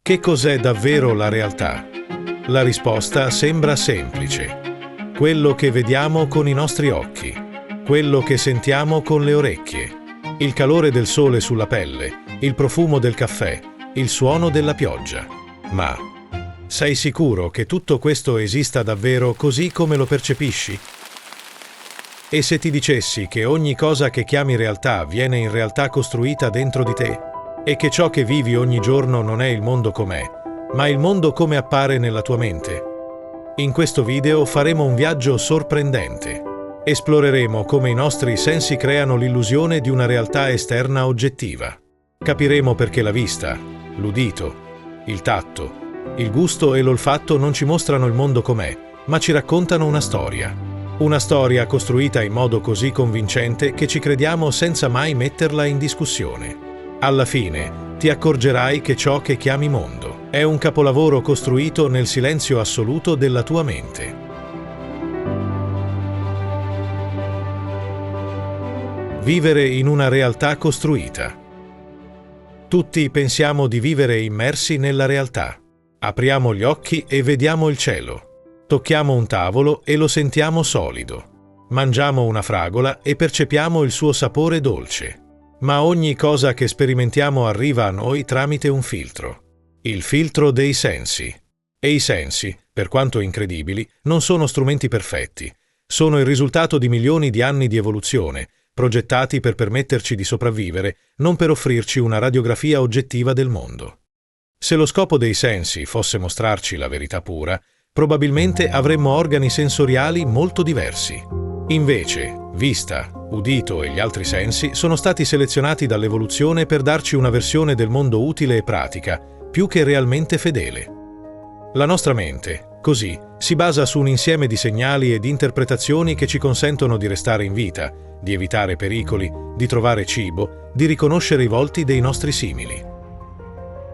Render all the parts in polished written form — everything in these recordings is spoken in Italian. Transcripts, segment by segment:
Che cos'è davvero la realtà? La risposta sembra semplice. Quello che vediamo con i nostri occhi, quello che sentiamo con le orecchie, il calore del sole sulla pelle, il profumo del caffè, il suono della pioggia. Ma sei sicuro che tutto questo esista davvero così come lo percepisci? E se ti dicessi che ogni cosa che chiami realtà viene in realtà costruita dentro di te? E che ciò che vivi ogni giorno non è il mondo com'è, ma il mondo come appare nella tua mente? In questo video faremo un viaggio sorprendente. Esploreremo come i nostri sensi creano l'illusione di una realtà esterna oggettiva. Capiremo perché la vista, l'udito, il tatto, il gusto e l'olfatto non ci mostrano il mondo com'è, ma ci raccontano una storia. Una storia costruita in modo così convincente che ci crediamo senza mai metterla in discussione. Alla fine, ti accorgerai che ciò che chiami mondo è un capolavoro costruito nel silenzio assoluto della tua mente. Vivere in una realtà costruita. Tutti pensiamo di vivere immersi nella realtà. Apriamo gli occhi e vediamo il cielo. Tocchiamo un tavolo e lo sentiamo solido. Mangiamo una fragola e percepiamo il suo sapore dolce. Ma ogni cosa che sperimentiamo arriva a noi tramite un filtro. Il filtro dei sensi. E i sensi, per quanto incredibili, non sono strumenti perfetti. Sono il risultato di milioni di anni di evoluzione, progettati per permetterci di sopravvivere, non per offrirci una radiografia oggettiva del mondo. Se lo scopo dei sensi fosse mostrarci la verità pura, probabilmente avremmo organi sensoriali molto diversi. Invece, vista, udito e gli altri sensi sono stati selezionati dall'evoluzione per darci una versione del mondo utile e pratica, più che realmente fedele. La nostra mente, così, si basa su un insieme di segnali e di interpretazioni che ci consentono di restare in vita, di evitare pericoli, di trovare cibo, di riconoscere i volti dei nostri simili.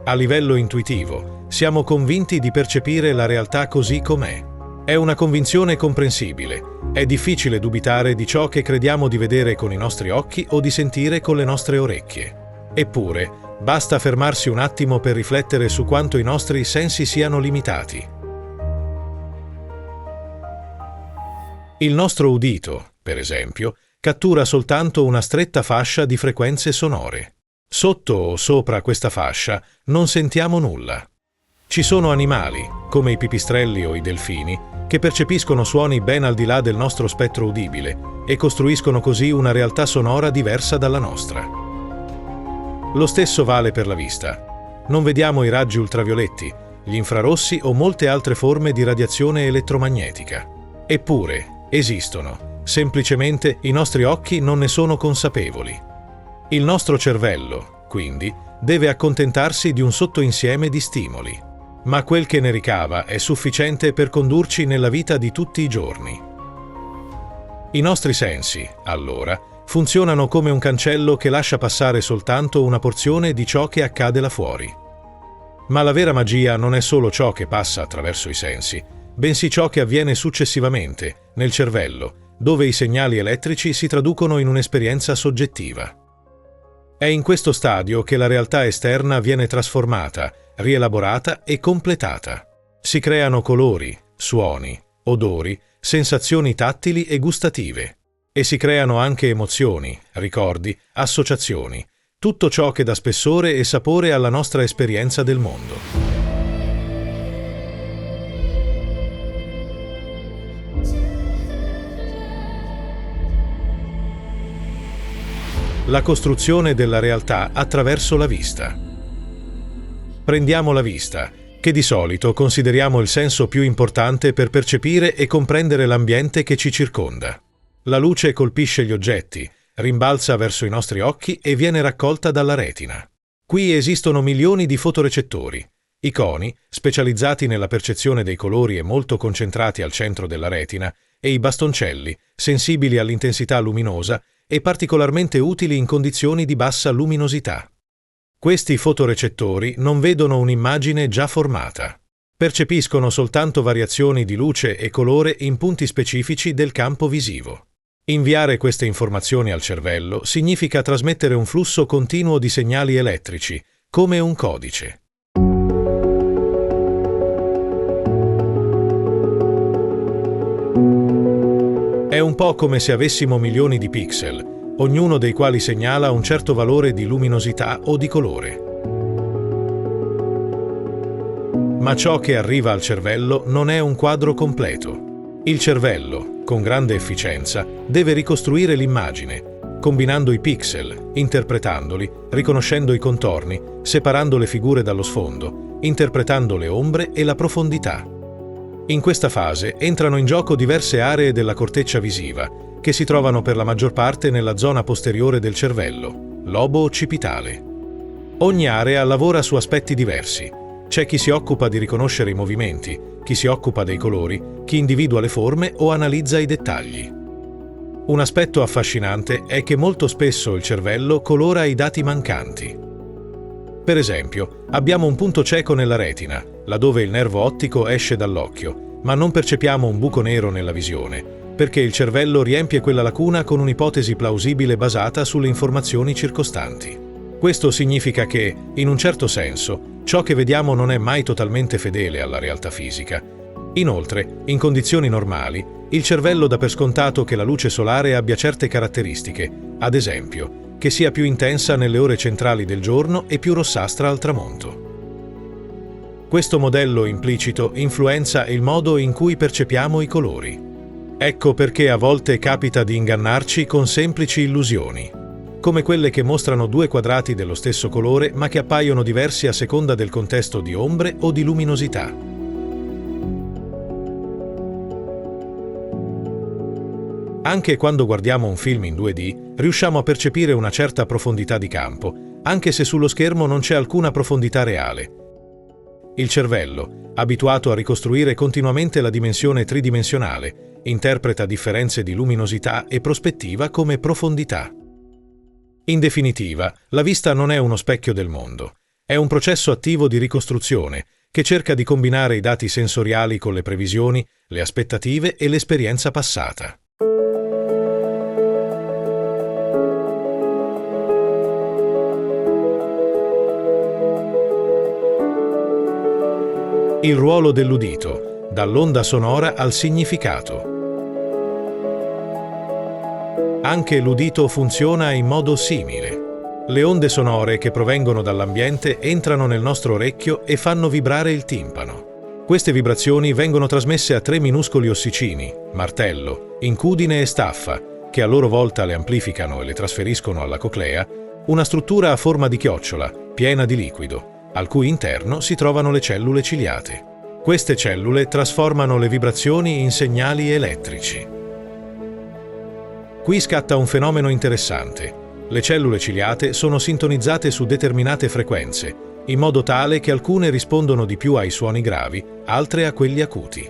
A livello intuitivo, siamo convinti di percepire la realtà così com'è. È una convinzione comprensibile. È difficile dubitare di ciò che crediamo di vedere con i nostri occhi o di sentire con le nostre orecchie. Eppure, basta fermarsi un attimo per riflettere su quanto i nostri sensi siano limitati. Il nostro udito, per esempio, cattura soltanto una stretta fascia di frequenze sonore. Sotto o sopra questa fascia non sentiamo nulla. Ci sono animali, come i pipistrelli o i delfini, che percepiscono suoni ben al di là del nostro spettro udibile e costruiscono così una realtà sonora diversa dalla nostra. Lo stesso vale per la vista. Non vediamo i raggi ultravioletti, gli infrarossi o molte altre forme di radiazione elettromagnetica. Eppure, esistono. Semplicemente i nostri occhi non ne sono consapevoli. Il nostro cervello, quindi, deve accontentarsi di un sottoinsieme di stimoli. Ma quel che ne ricava è sufficiente per condurci nella vita di tutti i giorni. I nostri sensi, allora, funzionano come un cancello che lascia passare soltanto una porzione di ciò che accade là fuori. Ma la vera magia non è solo ciò che passa attraverso i sensi, bensì ciò che avviene successivamente, nel cervello, dove i segnali elettrici si traducono in un'esperienza soggettiva. È in questo stadio che la realtà esterna viene trasformata, rielaborata e completata. Si creano colori, suoni, odori, sensazioni tattili e gustative. E si creano anche emozioni, ricordi, associazioni, tutto ciò che dà spessore e sapore alla nostra esperienza del mondo. La costruzione della realtà attraverso la vista. Prendiamo la vista, che di solito consideriamo il senso più importante per percepire e comprendere l'ambiente che ci circonda. La luce colpisce gli oggetti, rimbalza verso i nostri occhi e viene raccolta dalla retina. Qui esistono milioni di fotorecettori, i coni, specializzati nella percezione dei colori e molto concentrati al centro della retina, e i bastoncelli, sensibili all'intensità luminosa e particolarmente utili in condizioni di bassa luminosità. Questi fotorecettori non vedono un'immagine già formata. Percepiscono soltanto variazioni di luce e colore in punti specifici del campo visivo. Inviare queste informazioni al cervello significa trasmettere un flusso continuo di segnali elettrici, come un codice. un po' come se avessimo milioni di pixel, ognuno dei quali segnala un certo valore di luminosità o di colore. Ma ciò che arriva al cervello non è un quadro completo. Il cervello, con grande efficienza, deve ricostruire l'immagine, combinando i pixel, interpretandoli, riconoscendo i contorni, separando le figure dallo sfondo, interpretando le ombre e la profondità. In questa fase entrano in gioco diverse aree della corteccia visiva, che si trovano per la maggior parte nella zona posteriore del cervello, lobo occipitale. Ogni area lavora su aspetti diversi. C'è chi si occupa di riconoscere i movimenti, chi si occupa dei colori, chi individua le forme o analizza i dettagli. Un aspetto affascinante è che molto spesso il cervello colora i dati mancanti. Per esempio, abbiamo un punto cieco nella retina, laddove il nervo ottico esce dall'occhio, ma non percepiamo un buco nero nella visione, perché il cervello riempie quella lacuna con un'ipotesi plausibile basata sulle informazioni circostanti. Questo significa che, in un certo senso, ciò che vediamo non è mai totalmente fedele alla realtà fisica. Inoltre, in condizioni normali, il cervello dà per scontato che la luce solare abbia certe caratteristiche, ad esempio, che sia più intensa nelle ore centrali del giorno e più rossastra al tramonto. Questo modello implicito influenza il modo in cui percepiamo i colori. Ecco perché a volte capita di ingannarci con semplici illusioni, come quelle che mostrano due quadrati dello stesso colore ma che appaiono diversi a seconda del contesto di ombre o di luminosità. Anche quando guardiamo un film in 2D, riusciamo a percepire una certa profondità di campo, anche se sullo schermo non c'è alcuna profondità reale. Il cervello, abituato a ricostruire continuamente la dimensione tridimensionale, interpreta differenze di luminosità e prospettiva come profondità. In definitiva, la vista non è uno specchio del mondo, è un processo attivo di ricostruzione che cerca di combinare i dati sensoriali con le previsioni, le aspettative e l'esperienza passata. Il ruolo dell'udito, dall'onda sonora al significato. Anche l'udito funziona in modo simile. Le onde sonore che provengono dall'ambiente entrano nel nostro orecchio e fanno vibrare il timpano. Queste vibrazioni vengono trasmesse a 3 minuscoli ossicini, martello, incudine e staffa, che a loro volta le amplificano e le trasferiscono alla coclea, una struttura a forma di chiocciola, piena di liquido, al cui interno si trovano le cellule ciliate. Queste cellule trasformano le vibrazioni in segnali elettrici. Qui scatta un fenomeno interessante. Le cellule ciliate sono sintonizzate su determinate frequenze, in modo tale che alcune rispondono di più ai suoni gravi, altre a quelli acuti.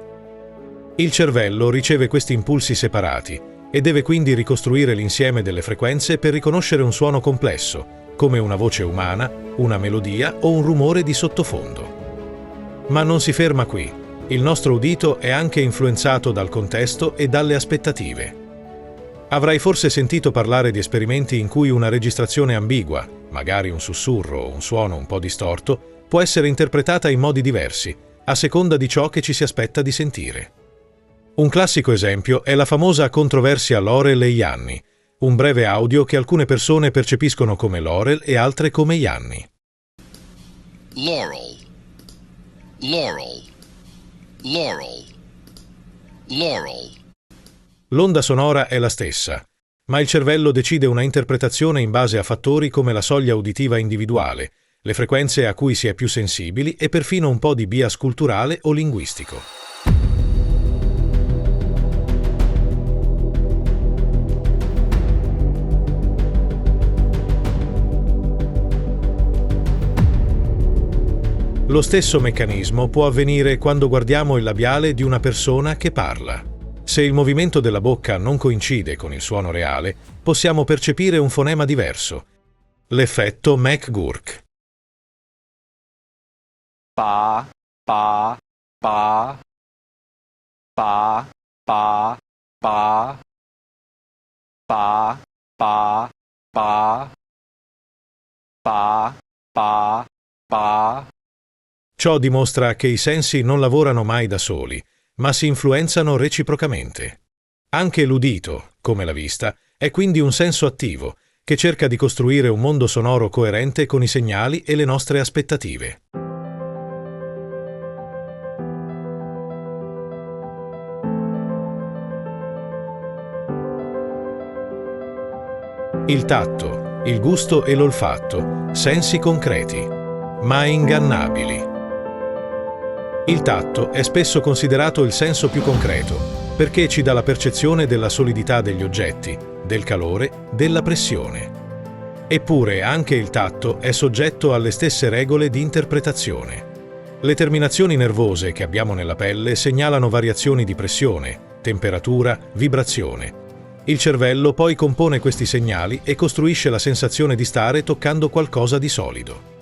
Il cervello riceve questi impulsi separati e deve quindi ricostruire l'insieme delle frequenze per riconoscere un suono complesso, come una voce umana, una melodia o un rumore di sottofondo. Ma non si ferma qui. Il nostro udito è anche influenzato dal contesto e dalle aspettative. Avrai forse sentito parlare di esperimenti in cui una registrazione ambigua, magari un sussurro o un suono un po' distorto, può essere interpretata in modi diversi, a seconda di ciò che ci si aspetta di sentire. Un classico esempio è la famosa controversia Laurel e Yanni, un breve audio che alcune persone percepiscono come Laurel e altre come Yanni. Laurel, Laurel, Laurel, Laurel. L'onda sonora è la stessa, ma il cervello decide una interpretazione in base a fattori come la soglia uditiva individuale, le frequenze a cui si è più sensibili e perfino un po' di bias culturale o linguistico. Lo stesso meccanismo può avvenire quando guardiamo il labiale di una persona che parla. Se il movimento della bocca non coincide con il suono reale, possiamo percepire un fonema diverso. L'effetto McGurk. Pa, pa, pa, pa, pa, pa, pa, pa, pa, pa, pa, pa. Ciò dimostra che i sensi non lavorano mai da soli, ma si influenzano reciprocamente. Anche l'udito, come la vista, è quindi un senso attivo che cerca di costruire un mondo sonoro coerente con i segnali e le nostre aspettative. Il tatto, il gusto e l'olfatto, sensi concreti, ma ingannabili. Il tatto è spesso considerato il senso più concreto, perché ci dà la percezione della solidità degli oggetti, del calore, della pressione. Eppure anche il tatto è soggetto alle stesse regole di interpretazione. Le terminazioni nervose che abbiamo nella pelle segnalano variazioni di pressione, temperatura, vibrazione. Il cervello poi compone questi segnali e costruisce la sensazione di stare toccando qualcosa di solido.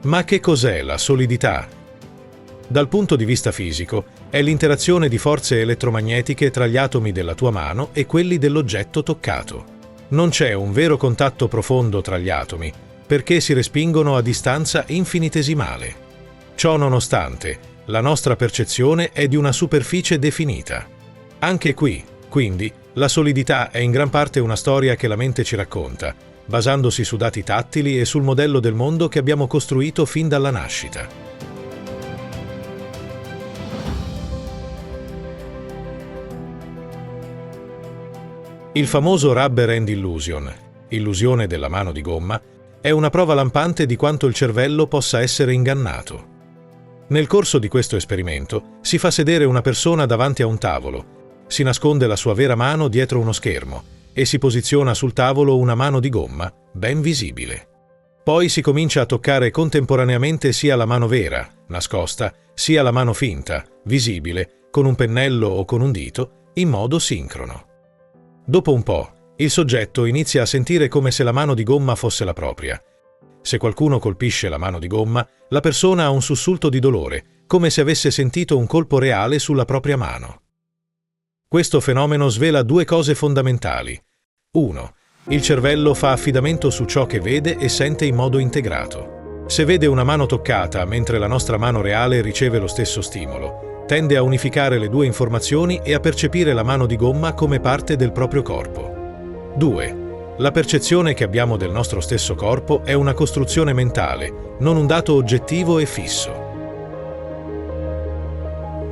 Ma che cos'è la solidità? Dal punto di vista fisico, è l'interazione di forze elettromagnetiche tra gli atomi della tua mano e quelli dell'oggetto toccato. Non c'è un vero contatto profondo tra gli atomi, perché si respingono a distanza infinitesimale. Ciò nonostante, la nostra percezione è di una superficie definita. Anche qui, quindi, la solidità è in gran parte una storia che la mente ci racconta, basandosi su dati tattili e sul modello del mondo che abbiamo costruito fin dalla nascita. Il famoso Rubber Hand Illusion, illusione della mano di gomma, è una prova lampante di quanto il cervello possa essere ingannato. Nel corso di questo esperimento si fa sedere una persona davanti a un tavolo, si nasconde la sua vera mano dietro uno schermo e si posiziona sul tavolo una mano di gomma, ben visibile. Poi si comincia a toccare contemporaneamente sia la mano vera, nascosta, sia la mano finta, visibile, con un pennello o con un dito, in modo sincrono. Dopo un po', il soggetto inizia a sentire come se la mano di gomma fosse la propria. Se qualcuno colpisce la mano di gomma, la persona ha un sussulto di dolore, come se avesse sentito un colpo reale sulla propria mano. Questo fenomeno svela due cose fondamentali. 1. Il cervello fa affidamento su ciò che vede e sente in modo integrato. Se vede una mano toccata mentre la nostra mano reale riceve lo stesso stimolo, tende a unificare le due informazioni e a percepire la mano di gomma come parte del proprio corpo. 2. La percezione che abbiamo del nostro stesso corpo è una costruzione mentale, non un dato oggettivo e fisso.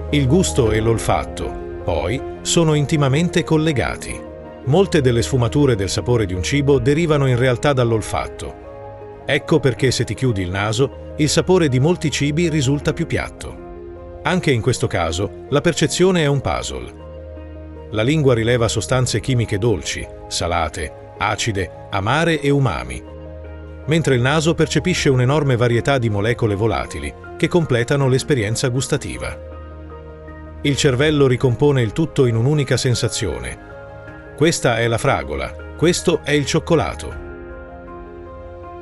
Il gusto e l'olfatto, poi, sono intimamente collegati. Molte delle sfumature del sapore di un cibo derivano in realtà dall'olfatto. Ecco perché se ti chiudi il naso, il sapore di molti cibi risulta più piatto. Anche in questo caso, la percezione è un puzzle. La lingua rileva sostanze chimiche dolci, salate, acide, amare e umami, mentre il naso percepisce un'enorme varietà di molecole volatili che completano l'esperienza gustativa. Il cervello ricompone il tutto in un'unica sensazione. Questa è la fragola, questo è il cioccolato.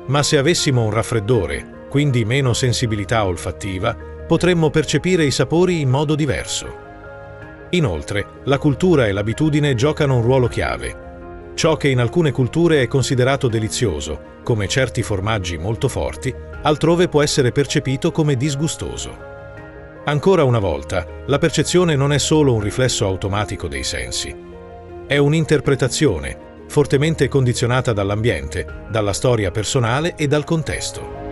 Ma se avessimo un raffreddore, quindi meno sensibilità olfattiva, potremmo percepire i sapori in modo diverso. Inoltre, la cultura e l'abitudine giocano un ruolo chiave. Ciò che in alcune culture è considerato delizioso, come certi formaggi molto forti, altrove può essere percepito come disgustoso. Ancora una volta, la percezione non è solo un riflesso automatico dei sensi. È un'interpretazione, fortemente condizionata dall'ambiente, dalla storia personale e dal contesto.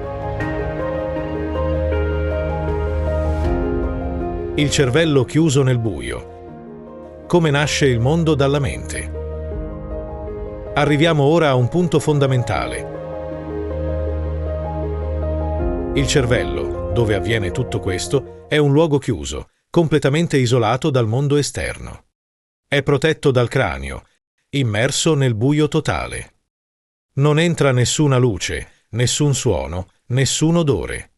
Il cervello chiuso nel buio. Come nasce il mondo dalla mente? Arriviamo ora a un punto fondamentale. Il cervello, dove avviene tutto questo, è un luogo chiuso, completamente isolato dal mondo esterno. È protetto dal cranio, immerso nel buio totale. Non entra nessuna luce, nessun suono, nessun odore.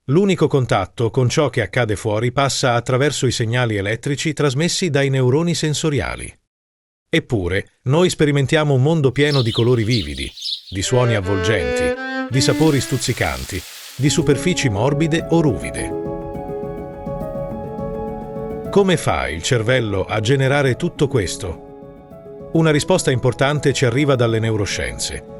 L'unico contatto con ciò che accade fuori passa attraverso i segnali elettrici trasmessi dai neuroni sensoriali. Eppure, noi sperimentiamo un mondo pieno di colori vividi, di suoni avvolgenti, di sapori stuzzicanti, di superfici morbide o ruvide. Come fa il cervello a generare tutto questo? Una risposta importante ci arriva dalle neuroscienze.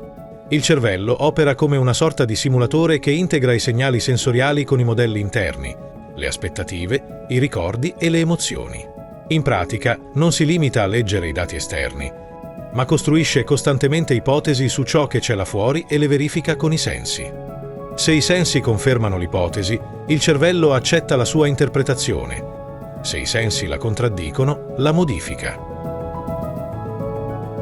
Il cervello opera come una sorta di simulatore che integra i segnali sensoriali con i modelli interni, le aspettative, i ricordi e le emozioni. In pratica, non si limita a leggere i dati esterni, ma costruisce costantemente ipotesi su ciò che c'è là fuori e le verifica con i sensi. Se i sensi confermano l'ipotesi, il cervello accetta la sua interpretazione. Se i sensi la contraddicono, la modifica.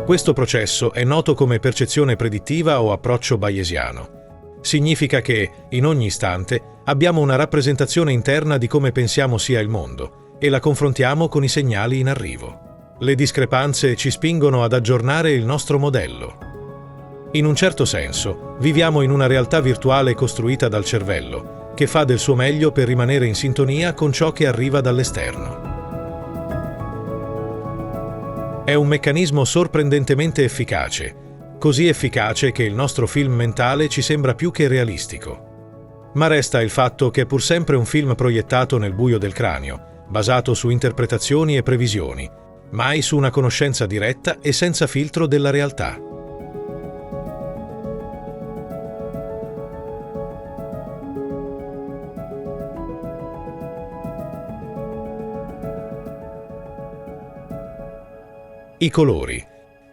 Questo processo è noto come percezione predittiva o approccio bayesiano. Significa che, in ogni istante, abbiamo una rappresentazione interna di come pensiamo sia il mondo e la confrontiamo con i segnali in arrivo. Le discrepanze ci spingono ad aggiornare il nostro modello. In un certo senso, viviamo in una realtà virtuale costruita dal cervello, che fa del suo meglio per rimanere in sintonia con ciò che arriva dall'esterno. È un meccanismo sorprendentemente efficace, così efficace che il nostro film mentale ci sembra più che realistico. Ma resta il fatto che è pur sempre un film proiettato nel buio del cranio, basato su interpretazioni e previsioni, mai su una conoscenza diretta e senza filtro della realtà. I colori,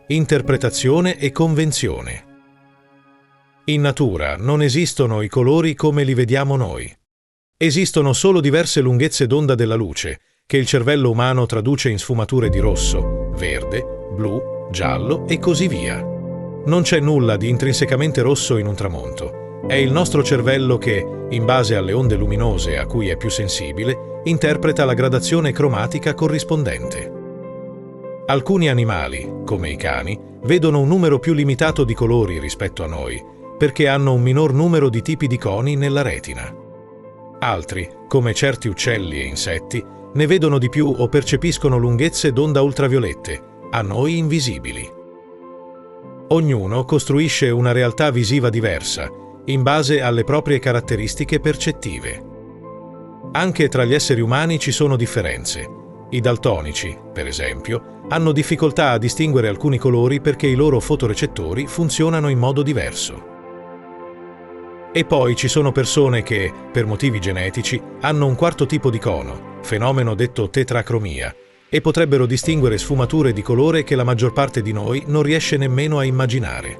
interpretazione e convenzione. In natura non esistono i colori come li vediamo noi. Esistono solo diverse lunghezze d'onda della luce, che il cervello umano traduce in sfumature di rosso, verde, blu, giallo e così via. Non c'è nulla di intrinsecamente rosso in un tramonto. È il nostro cervello che, in base alle onde luminose a cui è più sensibile, interpreta la gradazione cromatica corrispondente. Alcuni animali, come i cani, vedono un numero più limitato di colori rispetto a noi, perché hanno un minor numero di tipi di coni nella retina. Altri, come certi uccelli e insetti, ne vedono di più o percepiscono lunghezze d'onda ultraviolette, a noi invisibili. Ognuno costruisce una realtà visiva diversa, in base alle proprie caratteristiche percettive. Anche tra gli esseri umani ci sono differenze. I daltonici, per esempio, hanno difficoltà a distinguere alcuni colori perché i loro fotorecettori funzionano in modo diverso. E poi ci sono persone che, per motivi genetici, hanno un quarto tipo di cono, fenomeno detto tetracromia, e potrebbero distinguere sfumature di colore che la maggior parte di noi non riesce nemmeno a immaginare.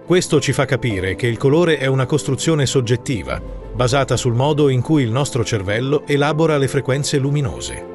Questo ci fa capire che il colore è una costruzione soggettiva, basata sul modo in cui il nostro cervello elabora le frequenze luminose.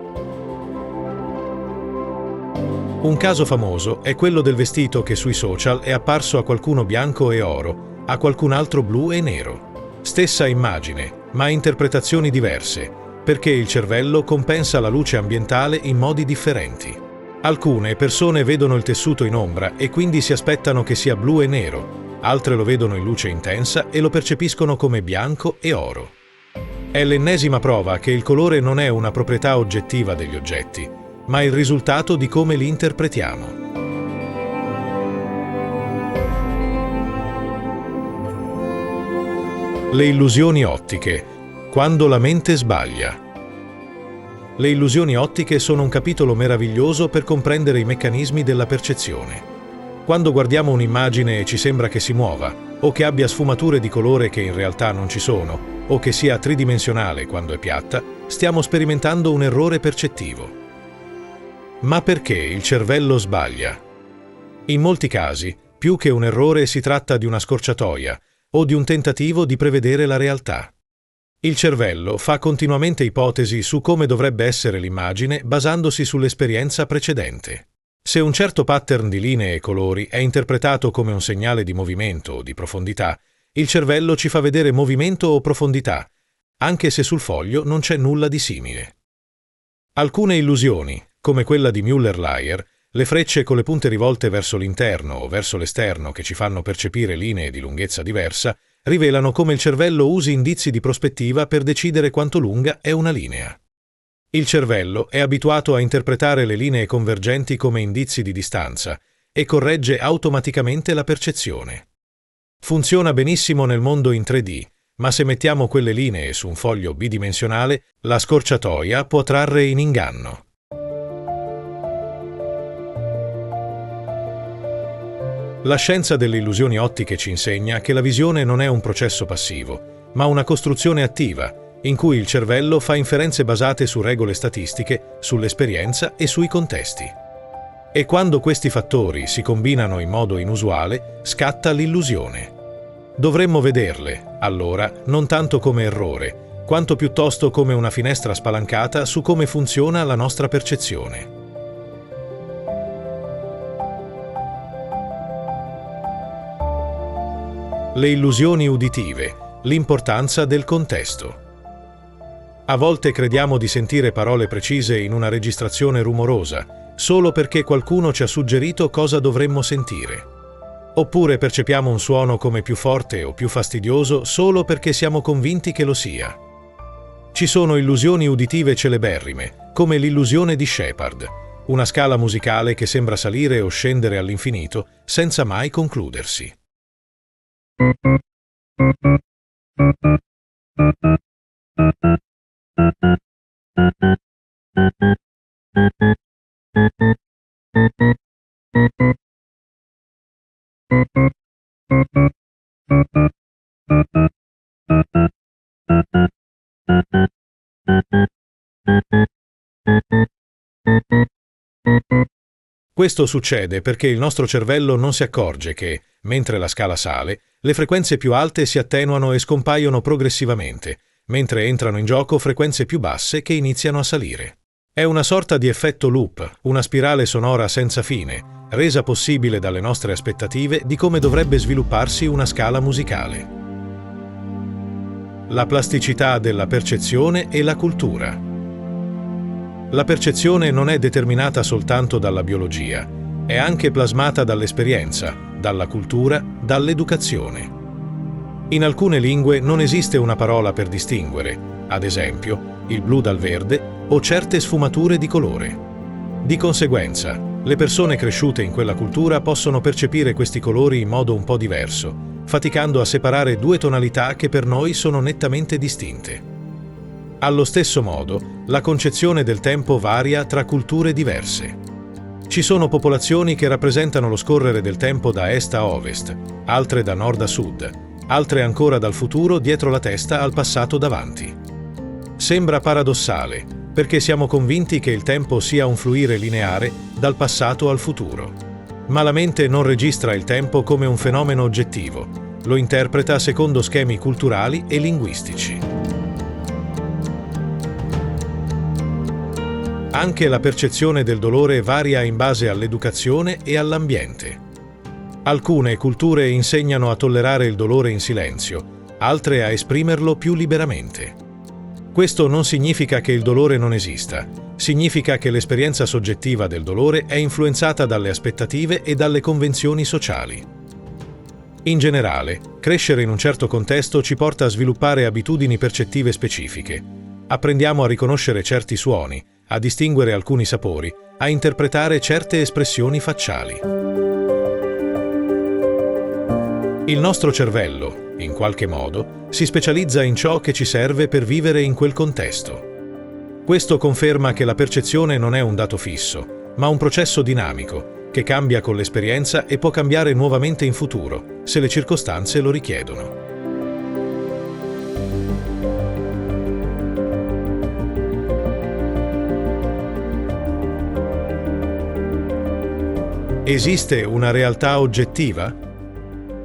Un caso famoso è quello del vestito che sui social è apparso a qualcuno bianco e oro, a qualcun altro blu e nero. Stessa immagine, ma interpretazioni diverse, perché il cervello compensa la luce ambientale in modi differenti. Alcune persone vedono il tessuto in ombra e quindi si aspettano che sia blu e nero, altre lo vedono in luce intensa e lo percepiscono come bianco e oro. È l'ennesima prova che il colore non è una proprietà oggettiva degli oggetti, ma il risultato di come li interpretiamo. Le illusioni ottiche, quando la mente sbaglia. Le illusioni ottiche sono un capitolo meraviglioso per comprendere i meccanismi della percezione. Quando guardiamo un'immagine e ci sembra che si muova, o che abbia sfumature di colore che in realtà non ci sono, o che sia tridimensionale quando è piatta, stiamo sperimentando un errore percettivo. Ma perché il cervello sbaglia? In molti casi, più che un errore si tratta di una scorciatoia, o di un tentativo di prevedere la realtà. Il cervello fa continuamente ipotesi su come dovrebbe essere l'immagine basandosi sull'esperienza precedente. Se un certo pattern di linee e colori è interpretato come un segnale di movimento o di profondità, il cervello ci fa vedere movimento o profondità, anche se sul foglio non c'è nulla di simile. Alcune illusioni, come quella di Müller-Lyer, le frecce con le punte rivolte verso l'interno o verso l'esterno che ci fanno percepire linee di lunghezza diversa, rivelano come il cervello usi indizi di prospettiva per decidere quanto lunga è una linea. Il cervello è abituato a interpretare le linee convergenti come indizi di distanza e corregge automaticamente la percezione. Funziona benissimo nel mondo in 3D, ma se mettiamo quelle linee su un foglio bidimensionale, la scorciatoia può trarre in inganno. La scienza delle illusioni ottiche ci insegna che la visione non è un processo passivo, ma una costruzione attiva, in cui il cervello fa inferenze basate su regole statistiche, sull'esperienza e sui contesti. E quando questi fattori si combinano in modo inusuale, scatta l'illusione. Dovremmo vederle, allora, non tanto come errore, quanto piuttosto come una finestra spalancata su come funziona la nostra percezione. Le illusioni uditive, l'importanza del contesto. A volte crediamo di sentire parole precise in una registrazione rumorosa, solo perché qualcuno ci ha suggerito cosa dovremmo sentire. Oppure percepiamo un suono come più forte o più fastidioso solo perché siamo convinti che lo sia. Ci sono illusioni uditive celeberrime, come l'illusione di Shepard, una scala musicale che sembra salire o scendere all'infinito senza mai concludersi. Questo succede perché il nostro cervello non si accorge che, mentre la scala sale, le frequenze più alte si attenuano e scompaiono progressivamente, mentre entrano in gioco frequenze più basse che iniziano a salire. È una sorta di effetto loop, una spirale sonora senza fine, resa possibile dalle nostre aspettative di come dovrebbe svilupparsi una scala musicale. La plasticità della percezione e la cultura. La percezione non è determinata soltanto dalla biologia, è anche plasmata dall'esperienza, dalla cultura, dall'educazione. In alcune lingue non esiste una parola per distinguere, ad esempio, il blu dal verde o certe sfumature di colore. Di conseguenza, le persone cresciute in quella cultura possono percepire questi colori in modo un po' diverso, faticando a separare due tonalità che per noi sono nettamente distinte. Allo stesso modo, la concezione del tempo varia tra culture diverse. Ci sono popolazioni che rappresentano lo scorrere del tempo da est a ovest, altre da nord a sud, altre ancora dal futuro dietro la testa al passato davanti. Sembra paradossale, perché siamo convinti che il tempo sia un fluire lineare dal passato al futuro. Ma la mente non registra il tempo come un fenomeno oggettivo, lo interpreta secondo schemi culturali e linguistici. Anche la percezione del dolore varia in base all'educazione e all'ambiente. Alcune culture insegnano a tollerare il dolore in silenzio, altre a esprimerlo più liberamente. Questo non significa che il dolore non esista, significa che l'esperienza soggettiva del dolore è influenzata dalle aspettative e dalle convenzioni sociali. In generale, crescere in un certo contesto ci porta a sviluppare abitudini percettive specifiche. Apprendiamo a riconoscere certi suoni, a distinguere alcuni sapori, a interpretare certe espressioni facciali. Il nostro cervello, in qualche modo, si specializza in ciò che ci serve per vivere in quel contesto. Questo conferma che la percezione non è un dato fisso, ma un processo dinamico, che cambia con l'esperienza e può cambiare nuovamente in futuro, se le circostanze lo richiedono. Esiste una realtà oggettiva?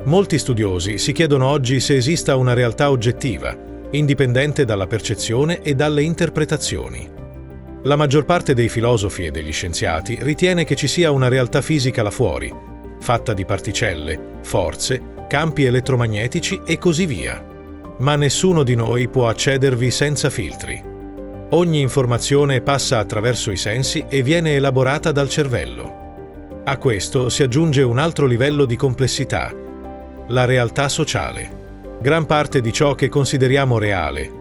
Molti studiosi si chiedono oggi se esista una realtà oggettiva, indipendente dalla percezione e dalle interpretazioni. La maggior parte dei filosofi e degli scienziati ritiene che ci sia una realtà fisica là fuori, fatta di particelle, forze, campi elettromagnetici e così via. Ma nessuno di noi può accedervi senza filtri. Ogni informazione passa attraverso i sensi e viene elaborata dal cervello. A questo si aggiunge un altro livello di complessità, la realtà sociale. Gran parte di ciò che consideriamo reale,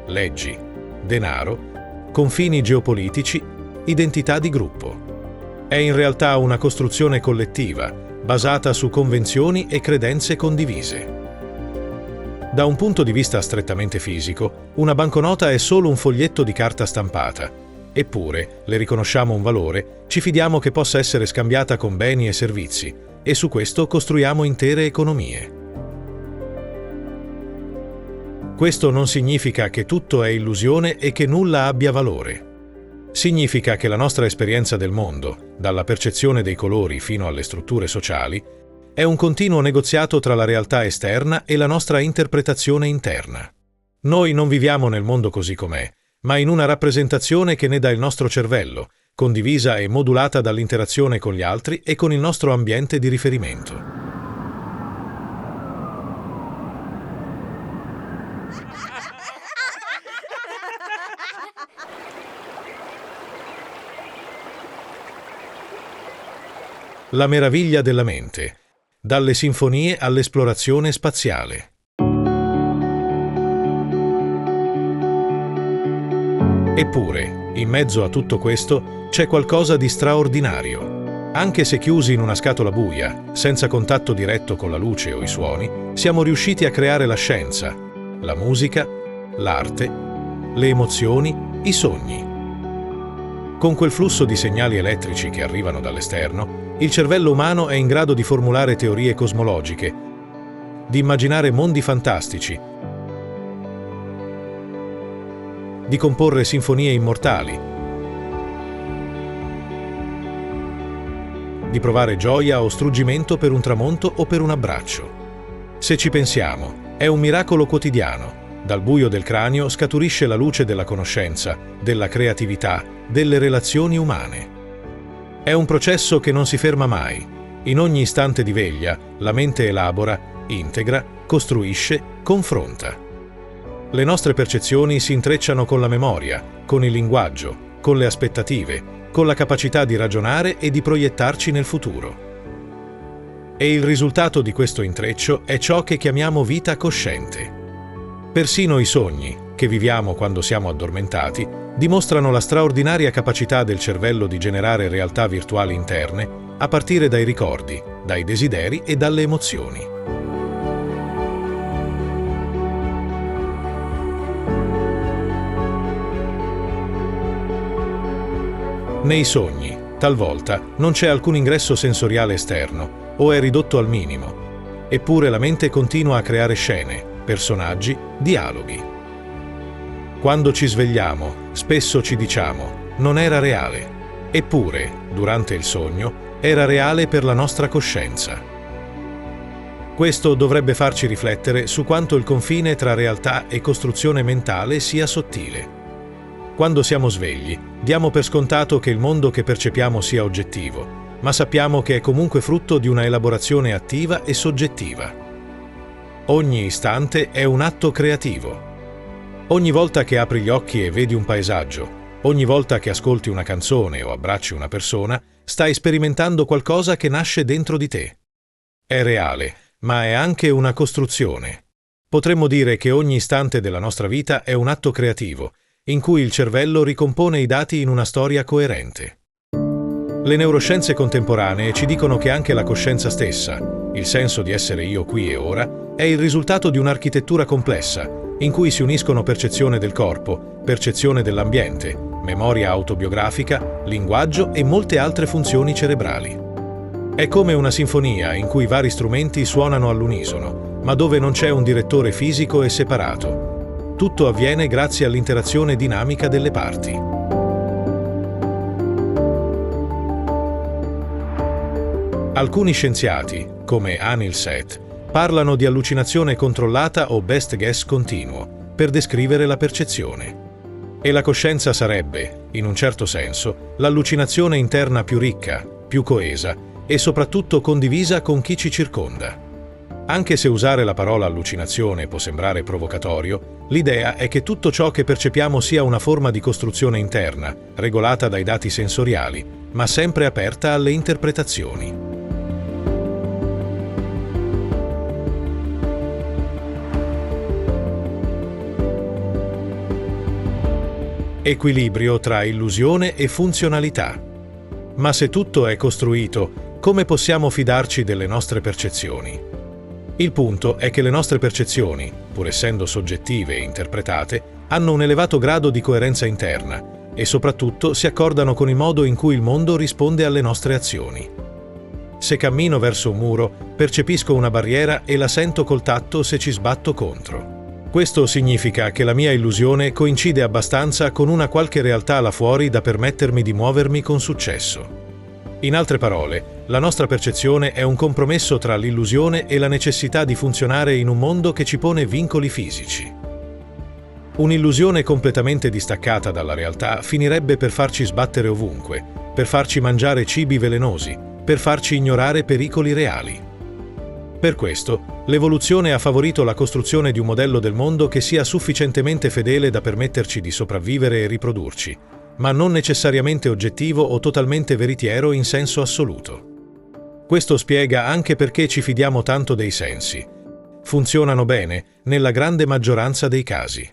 leggi, denaro, confini geopolitici, identità di gruppo, è in realtà una costruzione collettiva, basata su convenzioni e credenze condivise. Da un punto di vista strettamente fisico, una banconota è solo un foglietto di carta stampata. Eppure, le riconosciamo un valore, ci fidiamo che possa essere scambiata con beni e servizi, e su questo costruiamo intere economie. Questo non significa che tutto è illusione e che nulla abbia valore. Significa che la nostra esperienza del mondo, dalla percezione dei colori fino alle strutture sociali, è un continuo negoziato tra la realtà esterna e la nostra interpretazione interna. Noi non viviamo nel mondo così com'è, ma in una rappresentazione che ne dà il nostro cervello, condivisa e modulata dall'interazione con gli altri e con il nostro ambiente di riferimento. La meraviglia della mente, dalle sinfonie all'esplorazione spaziale. Eppure, in mezzo a tutto questo, c'è qualcosa di straordinario. Anche se chiusi in una scatola buia, senza contatto diretto con la luce o i suoni, siamo riusciti a creare la scienza, la musica, l'arte, le emozioni, i sogni. Con quel flusso di segnali elettrici che arrivano dall'esterno, il cervello umano è in grado di formulare teorie cosmologiche, di immaginare mondi fantastici, di comporre sinfonie immortali, di provare gioia o struggimento per un tramonto o per un abbraccio. Se ci pensiamo, è un miracolo quotidiano. Dal buio del cranio scaturisce la luce della conoscenza, della creatività, delle relazioni umane. È un processo che non si ferma mai. In ogni istante di veglia, la mente elabora, integra, costruisce, confronta. Le nostre percezioni si intrecciano con la memoria, con il linguaggio, con le aspettative, con la capacità di ragionare e di proiettarci nel futuro. E il risultato di questo intreccio è ciò che chiamiamo vita cosciente. Persino i sogni, che viviamo quando siamo addormentati, dimostrano la straordinaria capacità del cervello di generare realtà virtuali interne a partire dai ricordi, dai desideri e dalle emozioni. Nei sogni, talvolta, non c'è alcun ingresso sensoriale esterno o è ridotto al minimo, eppure la mente continua a creare scene, personaggi, dialoghi. Quando ci svegliamo, spesso ci diciamo, non era reale. Eppure, durante il sogno, era reale per la nostra coscienza. Questo dovrebbe farci riflettere su quanto il confine tra realtà e costruzione mentale sia sottile. Quando siamo svegli, diamo per scontato che il mondo che percepiamo sia oggettivo, ma sappiamo che è comunque frutto di una elaborazione attiva e soggettiva. Ogni istante è un atto creativo. Ogni volta che apri gli occhi e vedi un paesaggio, ogni volta che ascolti una canzone o abbracci una persona, stai sperimentando qualcosa che nasce dentro di te. È reale, ma è anche una costruzione. Potremmo dire che ogni istante della nostra vita è un atto creativo, in cui il cervello ricompone i dati in una storia coerente. Le neuroscienze contemporanee ci dicono che anche la coscienza stessa, il senso di essere io qui e ora, è il risultato di un'architettura complessa, in cui si uniscono percezione del corpo, percezione dell'ambiente, memoria autobiografica, linguaggio e molte altre funzioni cerebrali. È come una sinfonia in cui vari strumenti suonano all'unisono, ma dove non c'è un direttore fisico e separato. Tutto avviene grazie all'interazione dinamica delle parti. Alcuni scienziati, come Anil Seth, parlano di allucinazione controllata o best guess continuo per descrivere la percezione. E la coscienza sarebbe, in un certo senso, l'allucinazione interna più ricca, più coesa e soprattutto condivisa con chi ci circonda. Anche se usare la parola allucinazione può sembrare provocatorio, l'idea è che tutto ciò che percepiamo sia una forma di costruzione interna, regolata dai dati sensoriali, ma sempre aperta alle interpretazioni. Equilibrio tra illusione e funzionalità. Ma se tutto è costruito, come possiamo fidarci delle nostre percezioni? Il punto è che le nostre percezioni, pur essendo soggettive e interpretate, hanno un elevato grado di coerenza interna e soprattutto si accordano con il modo in cui il mondo risponde alle nostre azioni. Se cammino verso un muro, percepisco una barriera e la sento col tatto se ci sbatto contro. Questo significa che la mia illusione coincide abbastanza con una qualche realtà là fuori da permettermi di muovermi con successo. In altre parole, la nostra percezione è un compromesso tra l'illusione e la necessità di funzionare in un mondo che ci pone vincoli fisici. Un'illusione completamente distaccata dalla realtà finirebbe per farci sbattere ovunque, per farci mangiare cibi velenosi, per farci ignorare pericoli reali. Per questo, l'evoluzione ha favorito la costruzione di un modello del mondo che sia sufficientemente fedele da permetterci di sopravvivere e riprodurci, ma non necessariamente oggettivo o totalmente veritiero in senso assoluto. Questo spiega anche perché ci fidiamo tanto dei sensi. Funzionano bene nella grande maggioranza dei casi.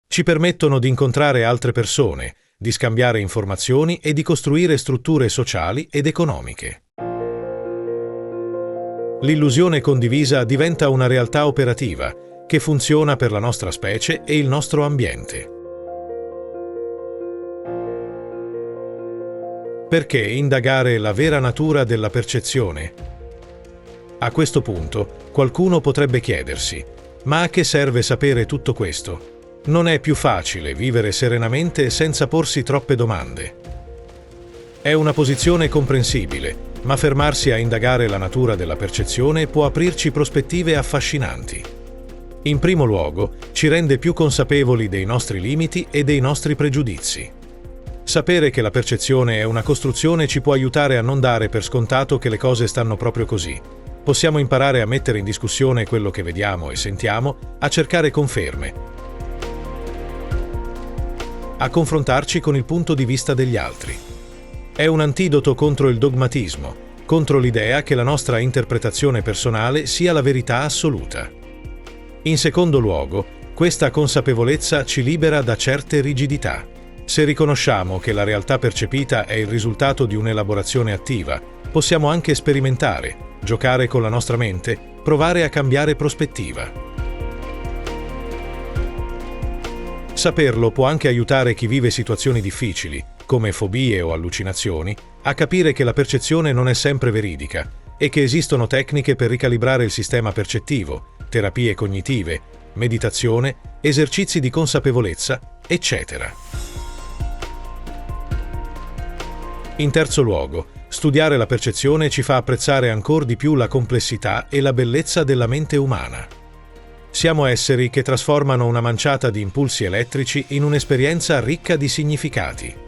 Ci permettono di incontrare altre persone, di scambiare informazioni e di costruire strutture sociali ed economiche. L'illusione condivisa diventa una realtà operativa che funziona per la nostra specie e il nostro ambiente. Perché indagare la vera natura della percezione? A questo punto, qualcuno potrebbe chiedersi: ma a che serve sapere tutto questo? Non è più facile vivere serenamente senza porsi troppe domande. È una posizione comprensibile, ma fermarsi a indagare la natura della percezione può aprirci prospettive affascinanti. In primo luogo, ci rende più consapevoli dei nostri limiti e dei nostri pregiudizi. Sapere che la percezione è una costruzione ci può aiutare a non dare per scontato che le cose stanno proprio così. Possiamo imparare a mettere in discussione quello che vediamo e sentiamo, a cercare conferme, a confrontarci con il punto di vista degli altri. È un antidoto contro il dogmatismo, contro l'idea che la nostra interpretazione personale sia la verità assoluta. In secondo luogo, questa consapevolezza ci libera da certe rigidità. Se riconosciamo che la realtà percepita è il risultato di un'elaborazione attiva, possiamo anche sperimentare, giocare con la nostra mente, provare a cambiare prospettiva. Saperlo può anche aiutare chi vive situazioni difficili, come fobie o allucinazioni, a capire che la percezione non è sempre veridica e che esistono tecniche per ricalibrare il sistema percettivo, terapie cognitive, meditazione, esercizi di consapevolezza, eccetera. In terzo luogo, studiare la percezione ci fa apprezzare ancor di più la complessità e la bellezza della mente umana. Siamo esseri che trasformano una manciata di impulsi elettrici in un'esperienza ricca di significati.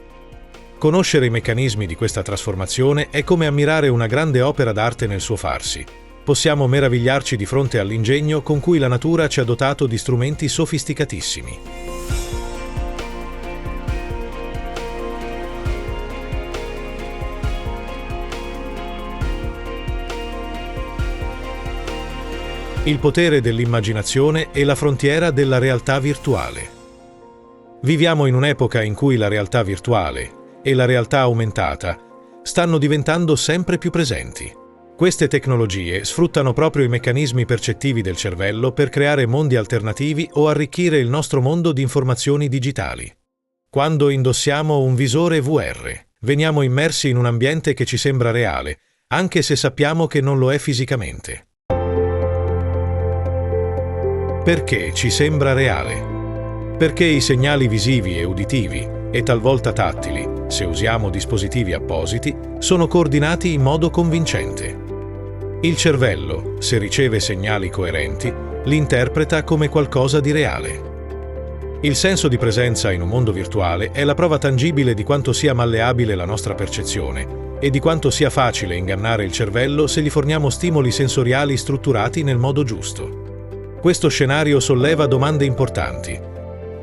Conoscere i meccanismi di questa trasformazione è come ammirare una grande opera d'arte nel suo farsi. Possiamo meravigliarci di fronte all'ingegno con cui la natura ci ha dotato di strumenti sofisticatissimi. Il potere dell'immaginazione e la frontiera della realtà virtuale. Viviamo in un'epoca in cui la realtà virtuale e la realtà aumentata stanno diventando sempre più presenti. Queste tecnologie sfruttano proprio i meccanismi percettivi del cervello per creare mondi alternativi o arricchire il nostro mondo di informazioni digitali. Quando indossiamo un visore VR, veniamo immersi in un ambiente che ci sembra reale, anche se sappiamo che non lo è fisicamente. Perché ci sembra reale? Perché i segnali visivi e uditivi, e talvolta tattili, se usiamo dispositivi appositi, sono coordinati in modo convincente. Il cervello, se riceve segnali coerenti, li interpreta come qualcosa di reale. Il senso di presenza in un mondo virtuale è la prova tangibile di quanto sia malleabile la nostra percezione e di quanto sia facile ingannare il cervello se gli forniamo stimoli sensoriali strutturati nel modo giusto. Questo scenario solleva domande importanti.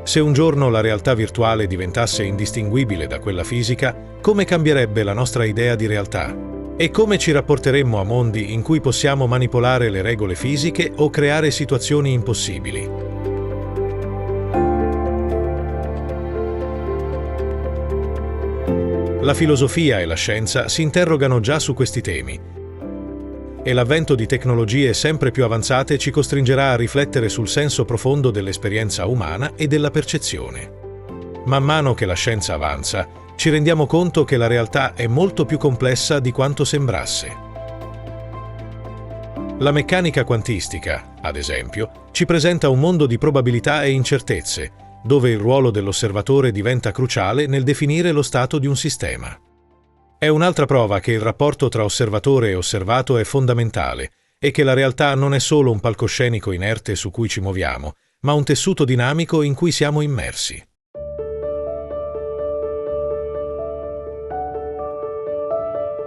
Se un giorno la realtà virtuale diventasse indistinguibile da quella fisica, come cambierebbe la nostra idea di realtà? E come ci rapporteremmo a mondi in cui possiamo manipolare le regole fisiche o creare situazioni impossibili? La filosofia e la scienza si interrogano già su questi temi, e l'avvento di tecnologie sempre più avanzate ci costringerà a riflettere sul senso profondo dell'esperienza umana e della percezione. Man mano che la scienza avanza, ci rendiamo conto che la realtà è molto più complessa di quanto sembrasse. La meccanica quantistica, ad esempio, ci presenta un mondo di probabilità e incertezze, dove il ruolo dell'osservatore diventa cruciale nel definire lo stato di un sistema. È un'altra prova che il rapporto tra osservatore e osservato è fondamentale e che la realtà non è solo un palcoscenico inerte su cui ci muoviamo, ma un tessuto dinamico in cui siamo immersi.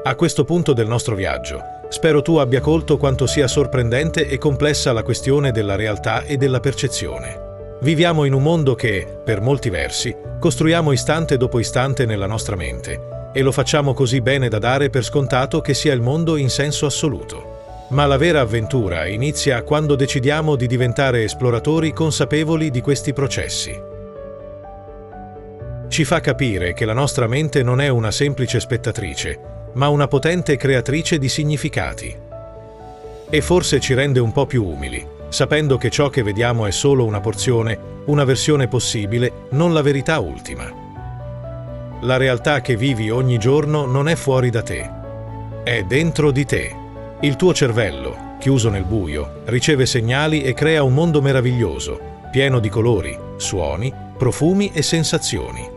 A questo punto del nostro viaggio, spero tu abbia colto quanto sia sorprendente e complessa la questione della realtà e della percezione. Viviamo in un mondo che, per molti versi, costruiamo istante dopo istante nella nostra mente, e lo facciamo così bene da dare per scontato che sia il mondo in senso assoluto. Ma la vera avventura inizia quando decidiamo di diventare esploratori consapevoli di questi processi. Ci fa capire che la nostra mente non è una semplice spettatrice, ma una potente creatrice di significati. E forse ci rende un po' più umili, sapendo che ciò che vediamo è solo una porzione, una versione possibile, non la verità ultima. La realtà che vivi ogni giorno non è fuori da te, è dentro di te. Il tuo cervello, chiuso nel buio, riceve segnali e crea un mondo meraviglioso, pieno di colori, suoni, profumi e sensazioni.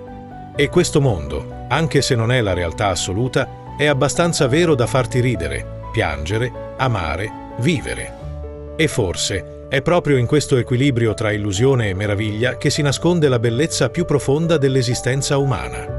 E questo mondo, anche se non è la realtà assoluta, è abbastanza vero da farti ridere, piangere, amare, vivere. E forse è proprio in questo equilibrio tra illusione e meraviglia che si nasconde la bellezza più profonda dell'esistenza umana.